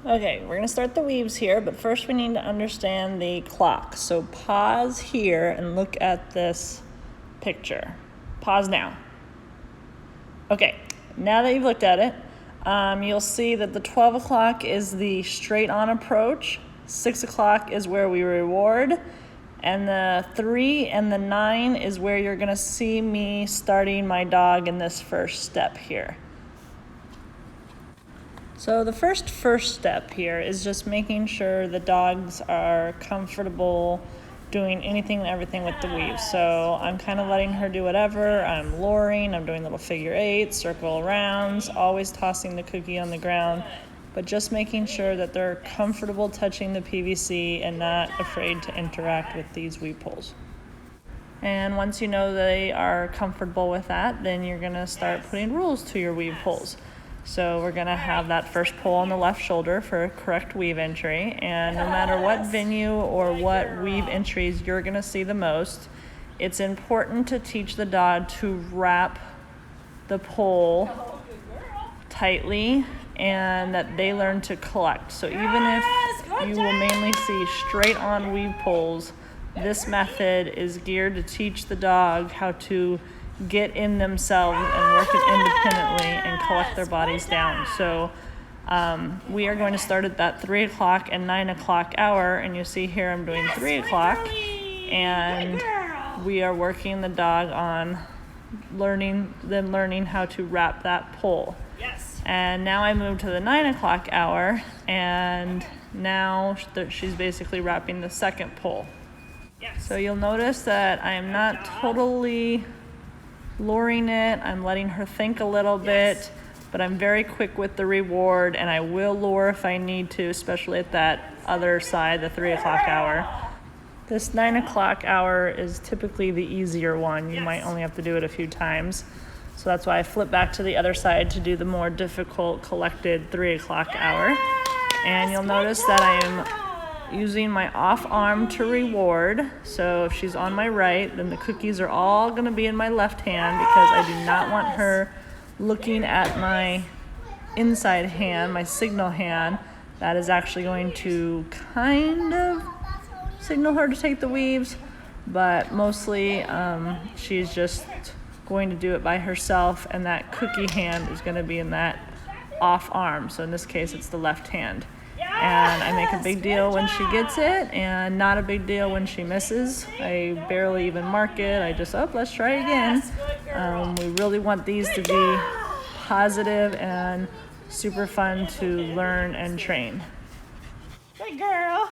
Okay, we're gonna start the weaves here, but first we need to understand the clock. So pause here and look at this picture. Pause now. Okay, now that you've looked at it, you'll see that the 12 o'clock is the straight on approach, 6 o'clock is where we reward, and the 3 and the 9 is where you're gonna see me starting my dog in this first step here. So the first step here is just making sure the dogs are comfortable doing anything and everything with the weave. So I'm kind of letting her do whatever. I'm luring, I'm doing little figure eights, circle rounds, always tossing the cookie on the ground, but just making sure that they're comfortable touching the PVC and not afraid to interact with these weave pulls. And once you know they are comfortable with that, then you're gonna start putting rules to your weave pulls. So we're gonna have that first pull on the left shoulder for a correct weave entry, and no matter what venue or what weave entries you're gonna see the most, it's important to teach the dog to wrap the pull tightly and that they learn to collect. So even if you will mainly see straight on weave pulls, this method is geared to teach the dog how to get in themselves and work it independently and collect their bodies down. So we are going to start at that 3 o'clock and 9 o'clock hour, and you see here I'm doing 3 o'clock, and we are working the dog on learning how to wrap that pull. Yes. And now I move to the 9 o'clock hour, and now she's basically wrapping the second pull. Yes. So you'll notice that I am not totally luring it. I'm letting her think a little bit, but I'm very quick with the reward, and I will lure if I need to, especially at that other side, the 3 o'clock hour. This 9 o'clock hour is typically the easier one. You might only have to do it a few times. So that's why I flip back to the other side to do the more difficult collected 3 o'clock hour. And you'll notice that I am using my off arm to reward. So if she's on my right, then the cookies are all going to be in my left hand, because I do not want her looking at my inside hand, my signal hand. That is actually going to kind of signal her to take the weaves, but mostly she's just going to do it by herself, and that cookie hand is going to be in that off arm. So in this case, it's the left hand. And I make a big deal when she gets it and not a big deal when she misses. I barely even mark it. I just, let's try again. We really want these to be positive and super fun to learn and train. Good girl.